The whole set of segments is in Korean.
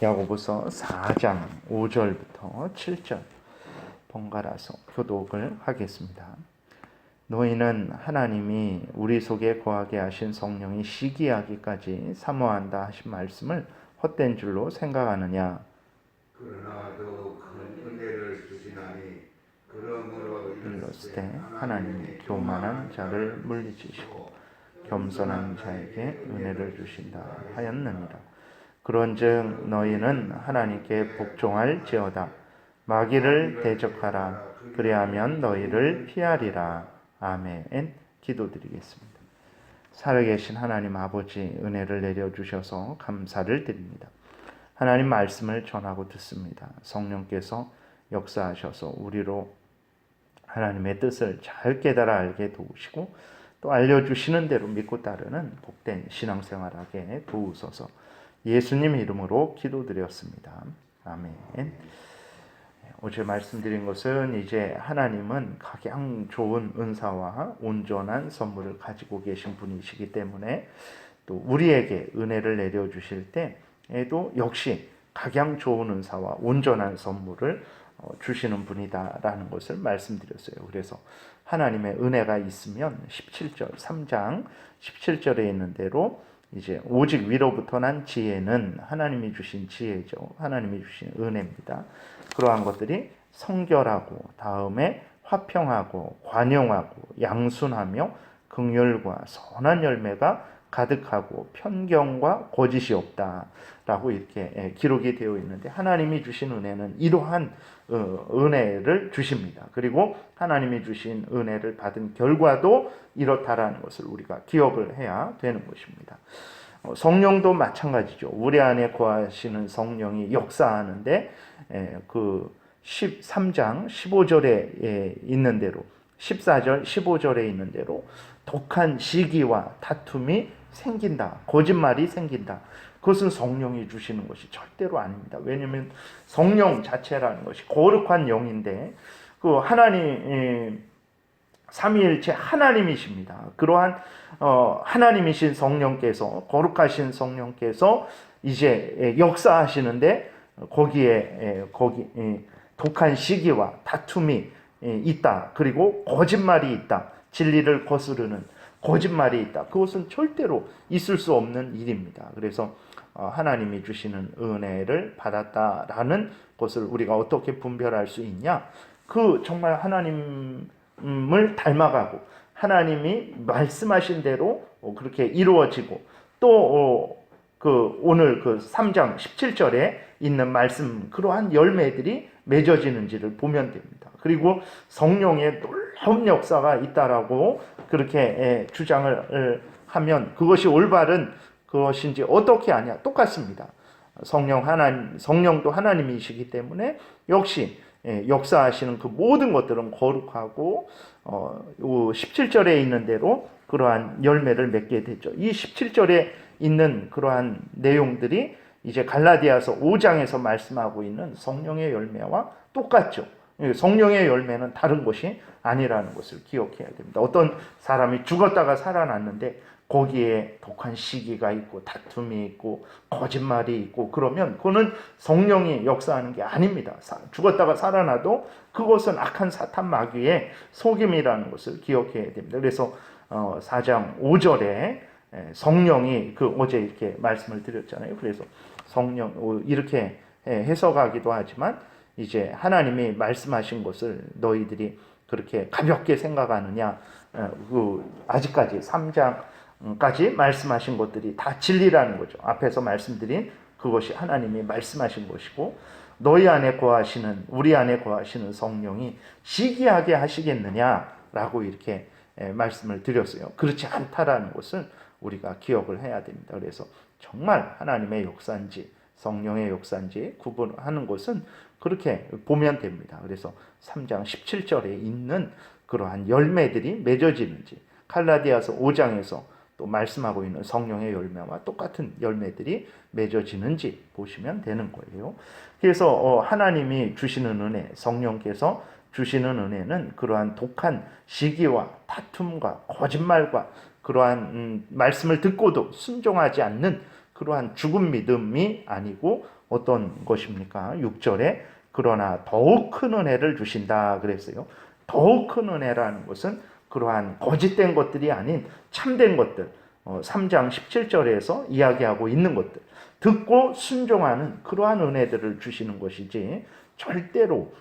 야고보서 4장 5절부터 7절 번갈아서 교독을 하겠습니다. 너희는 하나님이 우리 속에 거하게 하신 성령이 시기하기까지 사모한다 하신 말씀을 헛된 줄로 생각하느냐? 그러나 더 큰 은혜를 주시나니 그러므로 이르시되 하나님이 교만한 자를 물리치시고 겸손한 자에게 은혜를 주신다 하였느니라. 그런즉 너희는 하나님께 복종할지어다. 마귀를 대적하라. 그리하면 너희를 피하리라. 아멘. 기도드리겠습니다. 살아계신 하나님 아버지, 은혜를 내려주셔서 감사를 드립니다. 하나님 말씀을 전하고 듣습니다. 성령께서 역사하셔서 우리로 하나님의 뜻을 잘 깨달아 알게 도우시고 또 알려주시는 대로 믿고 따르는 복된 신앙생활하게 도우소서. 예수님 이름으로 기도드렸습니다. 아멘. 어제 말씀드린 것은 이제 하나님은 가장 좋은 은사와 온전한 선물을 가지고 계신 분이시기 때문에 또 우리에게 은혜를 내려주실 때에도 역시 가장 좋은 은사와 온전한 선물을 주시는 분이다라는 것을 말씀드렸어요. 그래서 하나님의 은혜가 있으면 17절 3장 17절에 있는 대로 이제 오직 위로부터 난 지혜는 하나님이 주신 지혜죠. 하나님이 주신 은혜입니다. 그러한 것들이 성결하고 다음에 화평하고 관용하고 양순하며 긍휼과 선한 열매가 가득하고 편견과 거짓이 없다라고 이렇게 기록이 되어 있는데 하나님이 주신 은혜는 이러한 은혜를 주십니다. 그리고 하나님이 주신 은혜를 받은 결과도 이렇다라는 것을 우리가 기억을 해야 되는 것입니다. 성령도 마찬가지죠. 우리 안에 거하시는 성령이 역사하는데 그 13장 15절에 있는 대로 14절 15절에 있는 대로 독한 시기와 다툼이 생긴다. 거짓말이 생긴다. 그것은 성령이 주시는 것이 절대로 아닙니다. 왜냐하면 성령 자체라는 것이 거룩한 영인데 그 하나님 삼위일체 하나님이십니다. 그러한 하나님이신 성령께서 거룩하신 성령께서 이제 역사하시는데 거기에 독한 시기와 다툼이 있다. 그리고 거짓말이 있다. 진리를 거스르는 거짓말이 있다. 그것은 절대로 있을 수 없는 일입니다. 그래서 하나님이 주시는 은혜를 받았다라는 것을 우리가 어떻게 분별할 수 있냐? 그 정말 하나님을 닮아가고 하나님이 말씀하신 대로 그렇게 이루어지고 또 그 오늘 그 3장 17절에 있는 말씀 그러한 열매들이 맺어지는지를 보면 됩니다. 그리고 성령의 놀라운 역사가 있다라고 그렇게 주장을 하면 그것이 올바른 그것인지 어떻게 아냐? 똑같습니다. 성령도 하나님이시기 때문에 역시 역사하시는 그 모든 것들은 거룩하고 17절에 있는 대로 그러한 열매를 맺게 되죠. 이 17절에 있는 그러한 내용들이 이제 갈라디아서 5장에서 말씀하고 있는 성령의 열매와 똑같죠. 성령의 열매는 다른 것이 아니라는 것을 기억해야 됩니다. 어떤 사람이 죽었다가 살아났는데 거기에 독한 시기가 있고 다툼이 있고 거짓말이 있고 그러면 그거는 성령이 역사하는 게 아닙니다. 죽었다가 살아나도 그것은 악한 사탄 마귀의 속임이라는 것을 기억해야 됩니다. 그래서 4장 5절에 성령이 어제 이렇게 말씀을 드렸잖아요. 그래서 성령 이렇게 해석하기도 하지만 이제 하나님이 말씀하신 것을 너희들이 그렇게 가볍게 생각하느냐? 아직까지 3장까지 말씀하신 것들이 다 진리라는 거죠. 앞에서 말씀드린 그것이 하나님이 말씀하신 것이고 너희 안에 거하시는 우리 안에 거하시는 성령이 시기하게 하시겠느냐라고 이렇게 말씀을 드렸어요. 그렇지 않다라는 것을 우리가 기억을 해야 됩니다. 그래서 정말 하나님의 역사인지 성령의 역사인지 구분하는 것은 그렇게 보면 됩니다. 그래서 3장 17절에 있는 그러한 열매들이 맺어지는지 갈라디아서 5장에서 또 말씀하고 있는 성령의 열매와 똑같은 열매들이 맺어지는지 보시면 되는 거예요. 그래서 하나님이 주시는 은혜, 성령께서 주시는 은혜는 그러한 독한 시기와 다툼과 거짓말과 그러한 말씀을 듣고도 순종하지 않는 그러한 죽은 믿음이 아니고 어떤 것입니까? 6절에 그러나 더욱 큰 은혜를 주신다 그랬어요. 더욱 큰 은혜라는 것은 그러한 거짓된 것들이 아닌 참된 것들, 3장 17절에서 이야기하고 있는 것들, 듣고 순종하는 그러한 은혜들을 주시는 것이지 절대로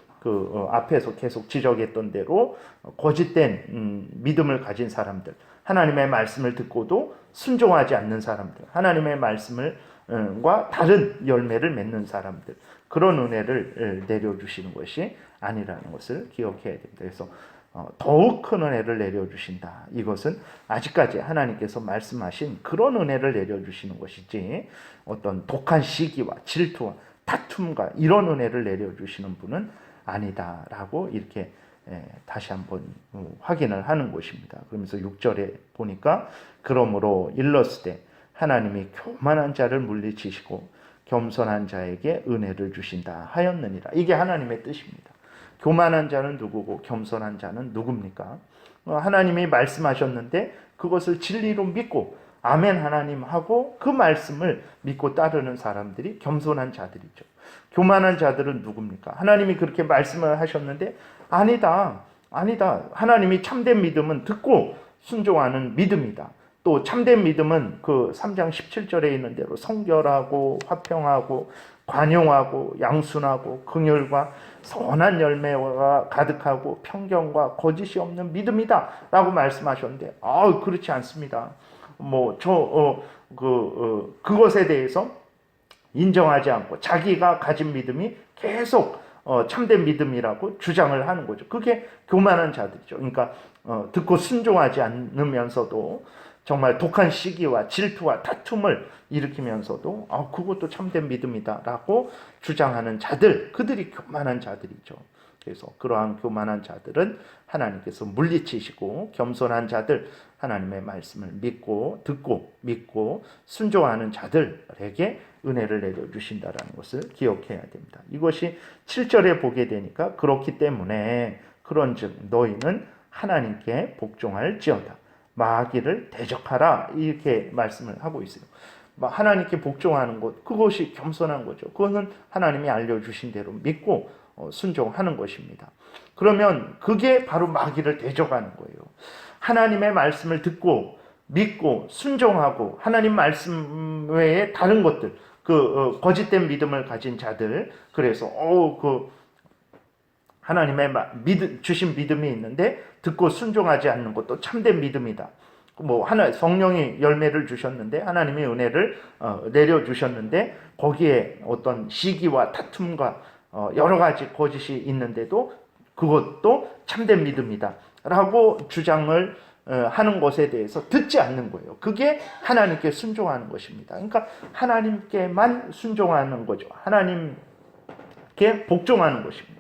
앞에서 계속 지적했던 대로 거짓된 믿음을 가진 사람들, 하나님의 말씀을 듣고도 순종하지 않는 사람들, 하나님의 말씀과 다른 열매를 맺는 사람들, 그런 은혜를 내려주시는 것이 아니라는 것을 기억해야 됩니다. 그래서 더욱 큰 은혜를 내려주신다. 이것은 아직까지 하나님께서 말씀하신 그런 은혜를 내려주시는 것이지 어떤 독한 시기와 질투와 다툼과 이런 은혜를 내려주시는 분은 아니다라고 이렇게 다시 한번 확인을 하는 것입니다. 그러면서 6절에 보니까 그러므로 일렀으되 하나님이 교만한 자를 물리치시고 겸손한 자에게 은혜를 주신다 하였느니라. 이게 하나님의 뜻입니다. 교만한 자는 누구고 겸손한 자는 누굽니까? 하나님이 말씀하셨는데 그것을 진리로 믿고 아멘 하나님 하고 그 말씀을 믿고 따르는 사람들이 겸손한 자들이죠. 교만한 자들은 누굽니까? 하나님이 그렇게 말씀을 하셨는데 아니다. 하나님이 참된 믿음은 듣고 순종하는 믿음이다. 또 참된 믿음은 그 3장 17절에 있는 대로 성결하고 화평하고 관용하고 양순하고 긍휼과 선한 열매가 가득하고 편견과 거짓이 없는 믿음이다 라고 말씀하셨는데 그렇지 않습니다. 그것에 대해서 인정하지 않고 자기가 가진 믿음이 계속 참된 믿음이라고 주장을 하는 거죠. 그게 교만한 자들이죠. 그러니까 듣고 순종하지 않으면서도 정말 독한 시기와 질투와 다툼을 일으키면서도 그것도 참된 믿음이다라고 주장하는 자들, 그들이 교만한 자들이죠. 그래서 그러한 교만한 자들은 하나님께서 물리치시고 겸손한 자들, 하나님의 말씀을 듣고 순종하는 자들에게 은혜를 내려주신다라는 것을 기억해야 됩니다. 이것이 7절에 보게 되니까 그렇기 때문에 그런즉 너희는 하나님께 복종할지어다. 마귀를 대적하라 이렇게 말씀을 하고 있어요. 하나님께 복종하는 것, 그것이 겸손한 거죠. 그것은 하나님이 알려주신 대로 믿고 순종하는 것입니다. 그러면 그게 바로 마귀를 대적하는 거예요. 하나님의 말씀을 듣고 믿고 순종하고 하나님 말씀 외에 다른 것들, 거짓된 믿음을 가진 자들, 그래서 하나님의 주신 믿음이 있는데 듣고 순종하지 않는 것도 참된 믿음이다. 성령이 열매를 주셨는데 하나님의 은혜를 내려주셨는데 거기에 어떤 시기와 다툼과 여러 가지 거짓이 있는데도 그것도 참된 믿음이다 라고 주장을 하는 것에 대해서 듣지 않는 거예요. 그게 하나님께 순종하는 것입니다. 그러니까 하나님께만 순종하는 거죠. 하나님께 복종하는 것입니다.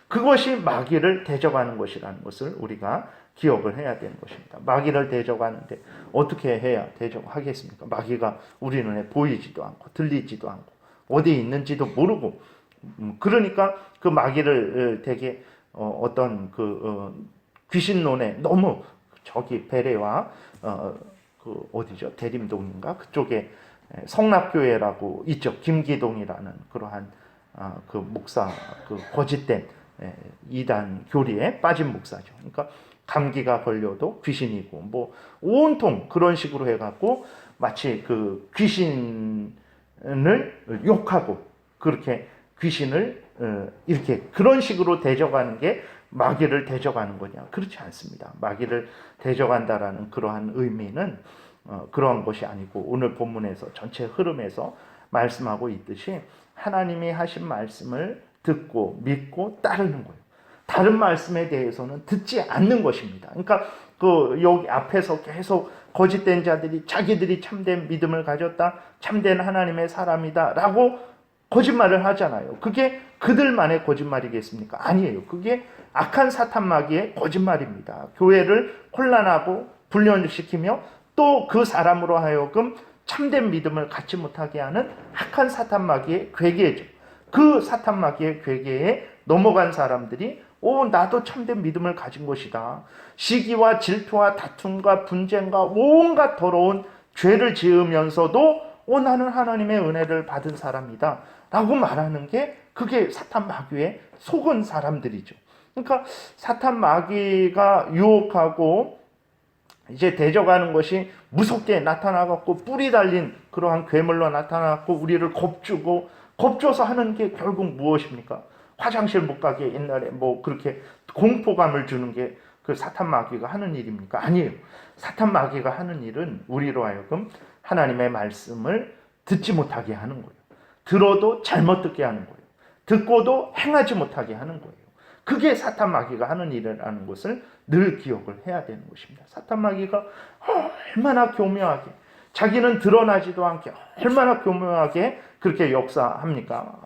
그것이 마귀를 대적하는 것이라는 것을 우리가 기억을 해야 되는 것입니다. 마귀를 대적하는데 어떻게 해야 대적하겠습니까? 마귀가 우리 눈에 보이지도 않고 들리지도 않고 어디에 있는지도 모르고 그러니까 그 마귀를 되게 귀신론에 너무 저기 베레와 어디죠? 대림동인가? 그쪽에 성납교회라고 있죠. 김기동이라는 그러한 그 목사, 거짓된 이단 교리에 빠진 목사죠. 그러니까 감기가 걸려도 귀신이고 온통 그런 식으로 해갖고 마치 그 귀신을 욕하고 그렇게 귀신을 이렇게 그런 식으로 대적하는 게 마귀를 대적하는 거냐? 그렇지 않습니다. 마귀를 대적한다라는 그러한 의미는 그러한 것이 아니고 오늘 본문에서 전체 흐름에서 말씀하고 있듯이 하나님이 하신 말씀을 듣고 믿고 따르는 거예요. 다른 말씀에 대해서는 듣지 않는 것입니다. 그러니까 여기 앞에서 계속 거짓된 자들이 자기들이 참된 믿음을 가졌다, 참된 하나님의 사람이다라고 거짓말을 하잖아요. 그게 그들만의 거짓말이겠습니까? 아니에요. 그게 악한 사탄 마귀의 거짓말입니다. 교회를 혼란하고 분열시키며 또 그 사람으로 하여금 참된 믿음을 갖지 못하게 하는 악한 사탄 마귀의 괴계죠. 그 사탄 마귀의 괴계에 넘어간 사람들이 나도 참된 믿음을 가진 것이다. 시기와 질투와 다툼과 분쟁과 온갖 더러운 죄를 지으면서도 나는 하나님의 은혜를 받은 사람이다 라고 말하는 게 그게 사탄 마귀의 속은 사람들이죠. 그러니까 사탄 마귀가 유혹하고 이제 대적하는 것이 무섭게 나타나갖고 뿌리 달린 그러한 괴물로 나타나갖고 우리를 겁줘서 하는 게 결국 무엇입니까? 화장실 못 가게 옛날에 뭐 그렇게 공포감을 주는 게 그 사탄 마귀가 하는 일입니까? 아니에요. 사탄 마귀가 하는 일은 우리로 하여금 하나님의 말씀을 듣지 못하게 하는 거예요. 들어도 잘못 듣게 하는 거예요. 듣고도 행하지 못하게 하는 거예요. 그게 사탄 마귀가 하는 일이라는 것을 늘 기억을 해야 되는 것입니다. 사탄 마귀가 얼마나 교묘하게, 자기는 드러나지도 않게 얼마나 교묘하게 그렇게 역사합니까?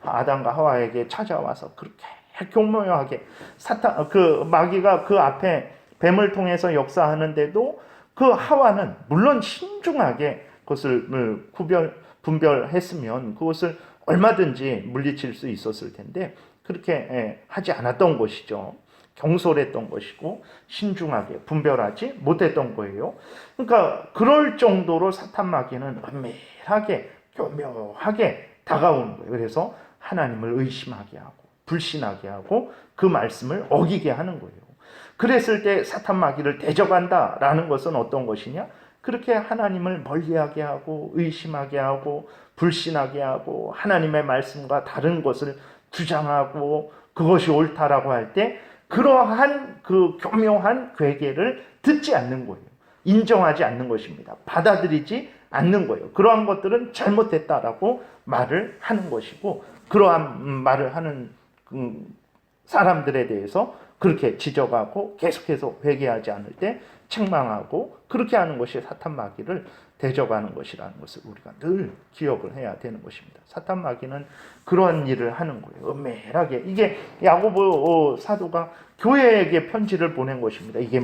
아담과 하와에게 찾아와서 그렇게 교묘하게 그 마귀가 그 앞에 뱀을 통해서 역사하는데도 그 하와는 물론 신중하게 그것을 분별했으면 그것을 얼마든지 물리칠 수 있었을 텐데 그렇게 하지 않았던 것이죠. 경솔했던 것이고 신중하게 분별하지 못했던 거예요. 그러니까 그럴 정도로 사탄 마귀는 은밀하게 교묘하게 다가오는 거예요. 그래서 하나님을 의심하게 하고 불신하게 하고 그 말씀을 어기게 하는 거예요. 그랬을 때 사탄 마귀를 대적한다라는 것은 어떤 것이냐? 그렇게 하나님을 멀리하게 하고 의심하게 하고 불신하게 하고 하나님의 말씀과 다른 것을 주장하고 그것이 옳다라고 할 때 그러한 그 교묘한 괴계를 듣지 않는 거예요. 인정하지 않는 것입니다. 받아들이지 않는 거예요. 그러한 것들은 잘못됐다라고 말을 하는 것이고 그러한 말을 하는 사람들에 대해서 그렇게 지적하고 계속해서 회개하지 않을 때 책망하고 그렇게 하는 것이 사탄 마귀를 대적하는 것이라는 것을 우리가 늘 기억을 해야 되는 것입니다. 사탄 마귀는 그러한 일을 하는 거예요. 은밀하게. 이게 야고보 사도가 교회에게 편지를 보낸 것입니다. 이게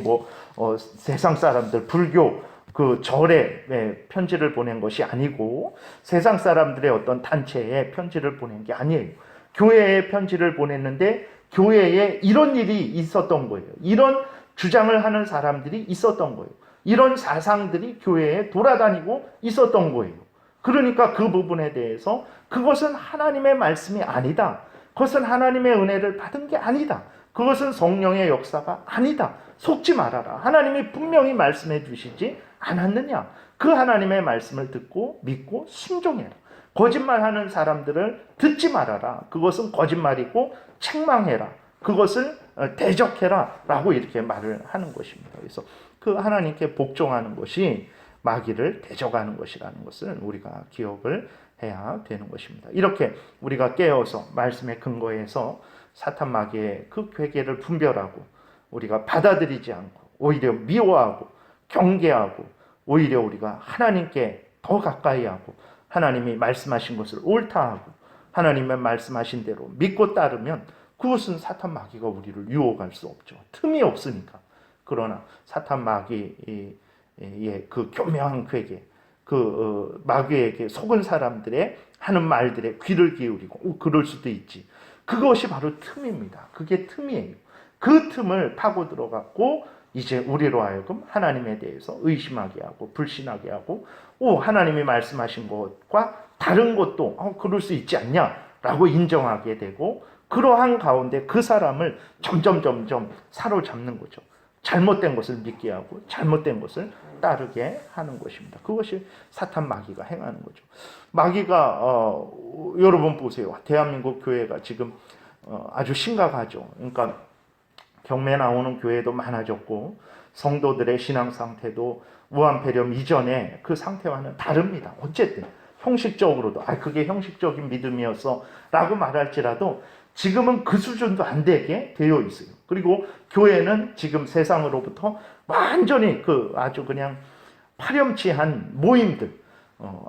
세상 사람들 불교 그 절에 편지를 보낸 것이 아니고 세상 사람들의 어떤 단체에 편지를 보낸 게 아니에요. 교회에 편지를 보냈는데 교회에 이런 일이 있었던 거예요. 이런 주장을 하는 사람들이 있었던 거예요. 이런 사상들이 교회에 돌아다니고 있었던 거예요. 그러니까 그 부분에 대해서 그것은 하나님의 말씀이 아니다. 그것은 하나님의 은혜를 받은 게 아니다. 그것은 성령의 역사가 아니다. 속지 말아라. 하나님이 분명히 말씀해 주시지 않았느냐. 그 하나님의 말씀을 듣고 믿고 순종해라. 거짓말하는 사람들을 듣지 말아라. 그것은 거짓말이고 책망해라. 그것을 대적해라 라고 이렇게 말을 하는 것입니다. 그래서 그 하나님께 복종하는 것이 마귀를 대적하는 것이라는 것을 우리가 기억을 해야 되는 것입니다. 이렇게 우리가 깨어서 말씀에 근거해서 사탄 마귀의 그 괴계를 분별하고 우리가 받아들이지 않고 오히려 미워하고 경계하고 오히려 우리가 하나님께 더 가까이 하고 하나님이 말씀하신 것을 옳다 하고 하나님의 말씀하신 대로 믿고 따르면 그것은 사탄 마귀가 우리를 유혹할 수 없죠. 틈이 없으니까. 그러나 사탄 마귀의 그 교묘한 괴계, 마귀에게 속은 사람들의 하는 말들에 귀를 기울이고 그럴 수도 있지. 그것이 바로 틈입니다. 그게 틈이에요. 그 틈을 파고 들어갔고 이제 우리로 하여금 하나님에 대해서 의심하게 하고 불신하게 하고 하나님이 말씀하신 것과 다른 것도 그럴 수 있지 않냐라고 인정하게 되고 그러한 가운데 그 사람을 점점 사로잡는 거죠. 잘못된 것을 믿게 하고 잘못된 것을 따르게 하는 것입니다. 그것이 사탄 마귀가 행하는 거죠. 마귀가 여러분 보세요. 대한민국 교회가 지금 아주 심각하죠. 그러니까 경매 나오는 교회도 많아졌고 성도들의 신앙 상태도 무한폐렴 이전에 그 상태와는 다릅니다. 어쨌든 형식적으로도 그게 형식적인 믿음이었어 라고 말할지라도 지금은 그 수준도 안 되게 되어 있어요. 그리고 교회는 지금 세상으로부터 완전히 아주 그냥 파렴치한 모임들,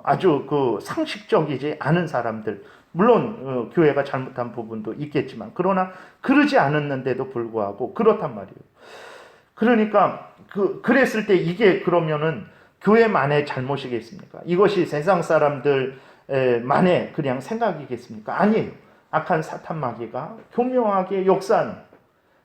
아주 상식적이지 않은 사람들, 물론 교회가 잘못한 부분도 있겠지만 그러나 그러지 않았는데도 불구하고 그렇단 말이에요. 그러니까 그랬을 때 이게 그러면은 교회만의 잘못이겠습니까? 이것이 세상 사람들만의 그냥 생각이겠습니까? 아니에요. 악한 사탄 마귀가 교묘하게 역사하는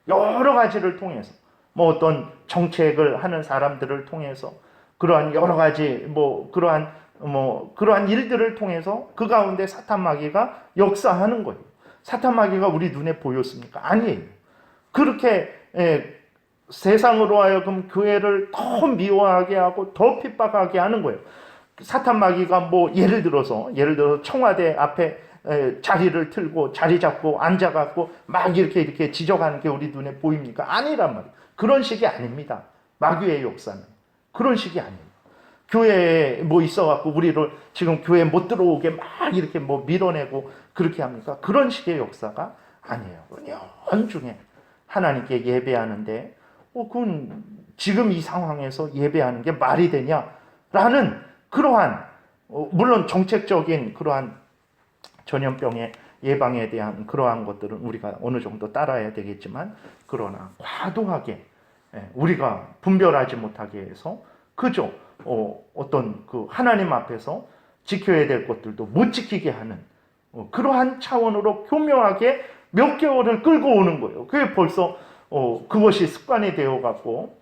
여러 가지를 통해서 어떤 정책을 하는 사람들을 통해서 그러한 여러 가지 그러한 뭐 그러한 일들을 통해서 그 가운데 사탄 마귀가 역사하는 거예요. 사탄 마귀가 우리 눈에 보였습니까? 아니에요. 그렇게 세상으로 하여금 교회를 더 미워하게 하고 더 핍박하게 하는 거예요. 사탄 마귀가 뭐 예를 들어서 청와대 앞에 자리를 틀고 자리 잡고 앉아갖고 막 이렇게 지적하는 게 우리 눈에 보입니까? 아니란 말이에요. 그런 식이 아닙니다. 마귀의 역사는 그런 식이 아니에요. 교회에 뭐 있어갖고 우리를 지금 교회에 못 들어오게 막 이렇게 뭐 밀어내고 그렇게 합니까? 그런 식의 역사가 아니에요. 연중에 하나님께 예배하는데 그건 지금 이 상황에서 예배하는 게 말이 되냐라는 그러한 물론 정책적인 그러한 전염병의 예방에 대한 그러한 것들은 우리가 어느 정도 따라야 되겠지만 그러나 과도하게 우리가 분별하지 못하게 해서 그저 어떤 그 하나님 앞에서 지켜야 될 것들도 못 지키게 하는 그러한 차원으로 교묘하게 몇 개월을 끌고 오는 거예요. 그게 벌써 그것이 습관이 되어 갖고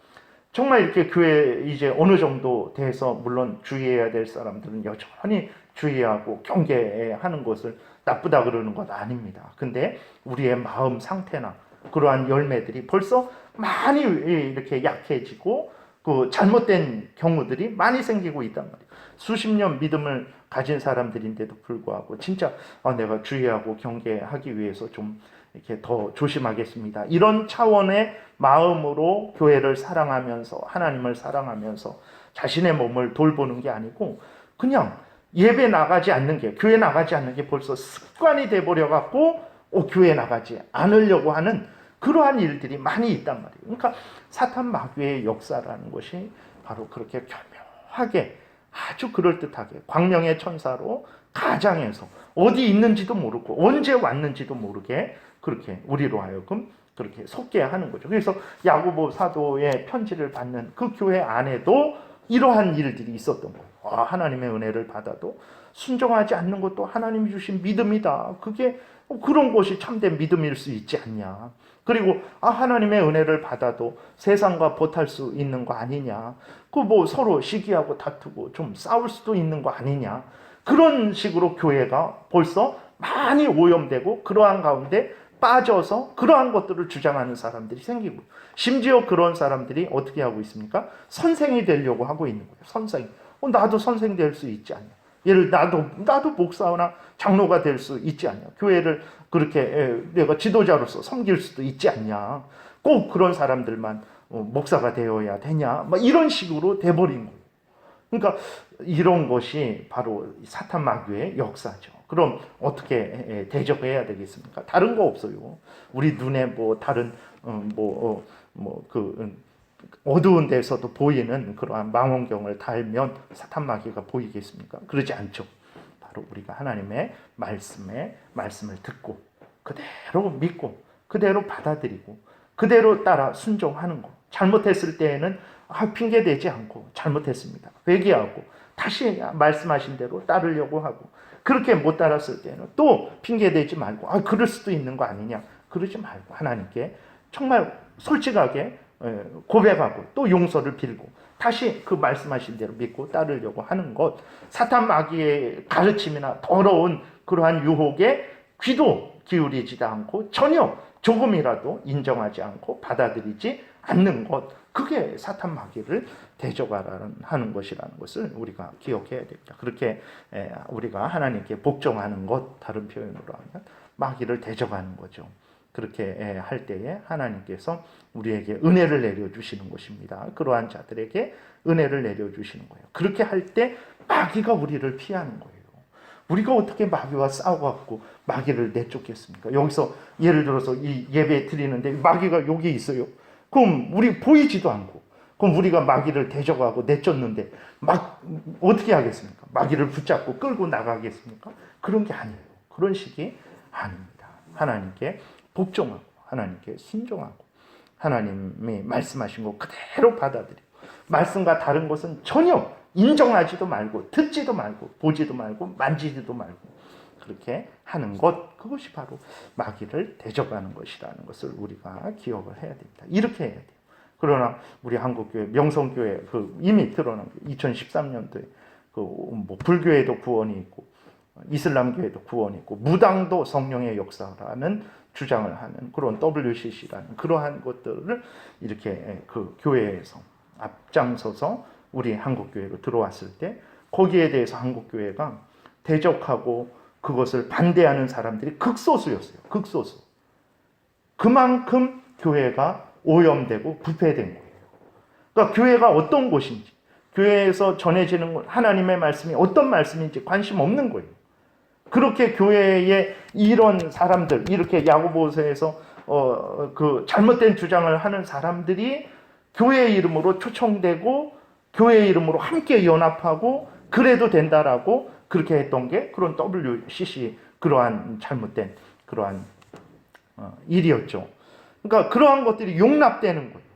정말 이렇게 교회 이제 어느 정도 돼서 물론 주의해야 될 사람들은 여전히 주의하고 경계하는 것을 나쁘다 그러는 것 아닙니다. 근데 우리의 마음 상태나 그러한 열매들이 벌써 많이 이렇게 약해지고 그 잘못된 경우들이 많이 생기고 있단 말이에요. 수십 년 믿음을 가진 사람들인데도 불구하고 진짜 내가 주의하고 경계하기 위해서 좀 이렇게 더 조심하겠습니다. 이런 차원의 마음으로 교회를 사랑하면서 하나님을 사랑하면서 자신의 몸을 돌보는 게 아니고 그냥 예배 나가지 않는 게 교회 나가지 않는 게 벌써 습관이 돼버려 갖고 교회 나가지 않으려고 하는 그러한 일들이 많이 있단 말이에요. 그러니까 사탄 마귀의 역사라는 것이 바로 그렇게 교묘하게 아주 그럴듯하게 광명의 천사로 가장해서 어디 있는지도 모르고 언제 왔는지도 모르게 그렇게 우리로 하여금 그렇게 속게 하는 거죠. 그래서 야고보 사도의 편지를 받는 그 교회 안에도 이러한 일들이 있었던 거예요. 하나님의 은혜를 받아도 순종하지 않는 것도 하나님이 주신 믿음이다. 그게 그런 것이 참된 믿음일 수 있지 않냐. 그리고 하나님의 은혜를 받아도 세상과 보탈 수 있는 거 아니냐. 그 뭐 서로 시기하고 다투고 좀 싸울 수도 있는 거 아니냐. 그런 식으로 교회가 벌써 많이 오염되고 그러한 가운데 빠져서 그러한 것들을 주장하는 사람들이 생기고 심지어 그런 사람들이 어떻게 하고 있습니까? 선생이 되려고 하고 있는 거예요. 선생. 나도 선생 될 수 있지 않냐. 예를 나도 목사나 장로가 될 수 있지 않냐. 교회를 그렇게 내가 지도자로서 섬길 수도 있지 않냐. 꼭 그런 사람들만 목사가 되어야 되냐. 막 이런 식으로 돼버린 거예요. 그러니까 이런 것이 바로 사탄 마귀의 역사죠. 그럼 어떻게 대적해야 되겠습니까? 다른 거 없어요. 우리 눈에 뭐 다른 어두운 데서도 보이는 그러한 망원경을 달면 사탄 마귀가 보이겠습니까? 그러지 않죠. 바로 우리가 하나님의 말씀을 듣고 그대로 믿고 그대로 받아들이고 그대로 따라 순종하는 거. 잘못했을 때에는 핑계 대지 않고 잘못했습니다. 회개하고 다시 말씀하신 대로 따르려고 하고 그렇게 못 따랐을 때는 또 핑계 대지 말고 그럴 수도 있는 거 아니냐. 그러지 말고 하나님께 정말 솔직하게 고백하고 또 용서를 빌고 다시 그 말씀하신 대로 믿고 따르려고 하는 것. 사탄 마귀의 가르침이나 더러운 그러한 유혹에 귀도 기울이지도 않고 전혀 조금이라도 인정하지 않고 받아들이지 않는 것. 그게 사탄 마귀를 대적하는 것이라는 것을 우리가 기억해야 됩니다. 그렇게 우리가 하나님께 복종하는 것, 다른 표현으로 하면 마귀를 대적하는 거죠. 그렇게 할 때에 하나님께서 우리에게 은혜를 내려주시는 것입니다. 그러한 자들에게 은혜를 내려주시는 거예요. 그렇게 할 때 마귀가 우리를 피하는 거예요. 우리가 어떻게 마귀와 싸워갖고 마귀를 내쫓겠습니까? 여기서 예를 들어서 이 예배 드리는데 마귀가 여기 있어요. 그럼 우리 보이지도 않고 그럼 우리가 마귀를 대적하고 내쫓는데 막 어떻게 하겠습니까? 마귀를 붙잡고 끌고 나가겠습니까? 그런 게 아니에요. 그런 식이 아닙니다. 하나님께 복종하고 하나님께 순종하고 하나님이 말씀하신 거 그대로 받아들이고 말씀과 다른 것은 전혀 인정하지도 말고 듣지도 말고 보지도 말고 만지지도 말고 그렇게 하는 것, 그것이 바로 마귀를 대적하는 것이라는 것을 우리가 기억을 해야 됩니다. 이렇게 해야 돼요. 그러나 우리 한국교회 명성교회 이미 드러난 2013년도에 뭐 불교에도 구원이 있고 이슬람교에도 구원이 있고 무당도 성령의 역사라는 주장을 하는 그런 WCC라는 그러한 것들을 이렇게 그 교회에서 앞장서서 우리 한국교회로 들어왔을 때 거기에 대해서 한국교회가 대적하고 그것을 반대하는 사람들이 극소수였어요. 극소수. 그만큼 교회가 오염되고 부패된 거예요. 그러니까 교회가 어떤 곳인지, 교회에서 전해지는 하나님의 말씀이 어떤 말씀인지 관심 없는 거예요. 그렇게 교회에 이런 사람들, 이렇게 야고보서에서 그 잘못된 주장을 하는 사람들이 교회의 이름으로 초청되고 교회의 이름으로 함께 연합하고 그래도 된다라고 그렇게 했던 게 그런 WCC 그러한 잘못된 그러한 일이었죠. 그러니까 그러한 것들이 용납되는 거예요.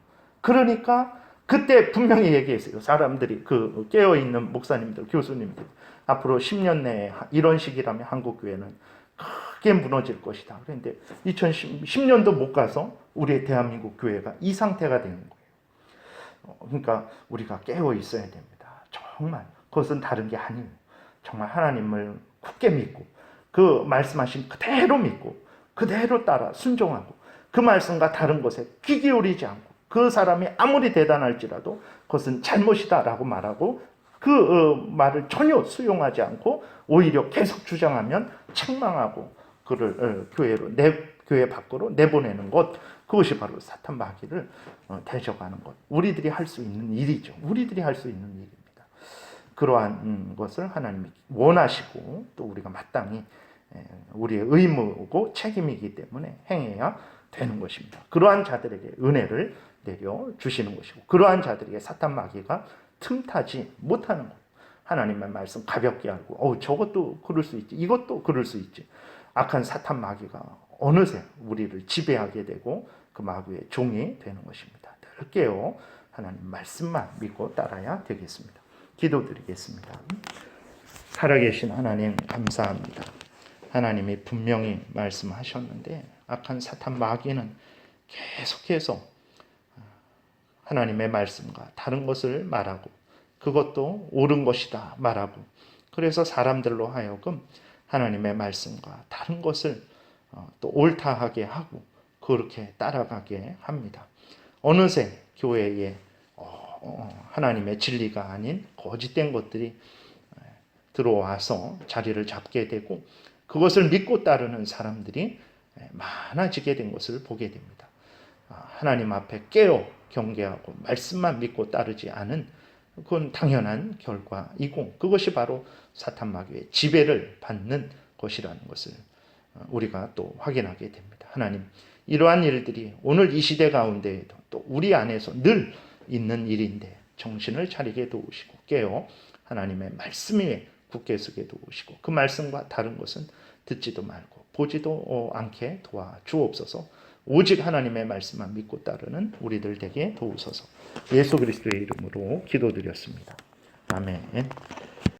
그러니까 그때 분명히 얘기했어요. 사람들이 그 깨어있는 목사님들, 교수님들 앞으로 10년 내에 이런 식이라면 한국교회는 크게 무너질 것이다. 그런데 2010년도 못 가서 우리 대한민국 교회가 이 상태가 되는 거예요. 그러니까 우리가 깨어 있어야 됩니다. 정말 그것은 다른 게 아니에요. 정말 하나님을 굳게 믿고 그 말씀하신 그대로 믿고 그대로 따라 순종하고 그 말씀과 다른 것에 귀 기울이지 않고 그 사람이 아무리 대단할지라도 그것은 잘못이다라고 말하고 그 말을 전혀 수용하지 않고 오히려 계속 주장하면 책망하고 그를 교회 밖으로 내보내는 것, 그것이 바로 사탄 마귀를 대적하는 것. 우리들이 할 수 있는 일이죠. 우리들이 할 수 있는 일입니다. 그러한 것을 하나님이 원하시고 또 우리가 마땅히 우리의 의무고 책임이기 때문에 행해야 되는 것입니다. 그러한 자들에게 은혜를 내려주시는 것이고 그러한 자들에게 사탄 마귀가 틈타지 못하는 거예요. 하나님의 말씀 가볍게 알고 저것도 그럴 수 있지, 이것도 그럴 수 있지. 악한 사탄 마귀가 어느새 우리를 지배하게 되고 그 마귀의 종이 되는 것입니다. 늘 깨어 하나님 말씀만 믿고 따라야 되겠습니다. 기도드리겠습니다. 살아계신 하나님 감사합니다. 하나님이 분명히 말씀하셨는데 악한 사탄 마귀는 계속해서 하나님의 말씀과 다른 것을 말하고 그것도 옳은 것이다 말하고 그래서 사람들로 하여금 하나님의 말씀과 다른 것을 또 옳다하게 하고 그렇게 따라가게 합니다. 어느새 교회에 하나님의 진리가 아닌 거짓된 것들이 들어와서 자리를 잡게 되고 그것을 믿고 따르는 사람들이 많아지게 된 것을 보게 됩니다. 하나님 앞에 깨어 경계하고 말씀만 믿고 따르지 않은 그건 당연한 결과이고 그것이 바로 사탄 마귀의 지배를 받는 것이라는 것을 우리가 또 확인하게 됩니다. 하나님, 이러한 일들이 오늘 이 시대 가운데에도 또 우리 안에서 늘 있는 일인데 정신을 차리게 도우시고 깨어 하나님의 말씀 위에 굳게 서게 도우시고 그 말씀과 다른 것은 듣지도 말고 보지도 않게 도와주옵소서. 오직 하나님의 말씀만 믿고 따르는 우리들 되게 도우소서. 예수 그리스도의 이름으로 기도드렸습니다. 아멘.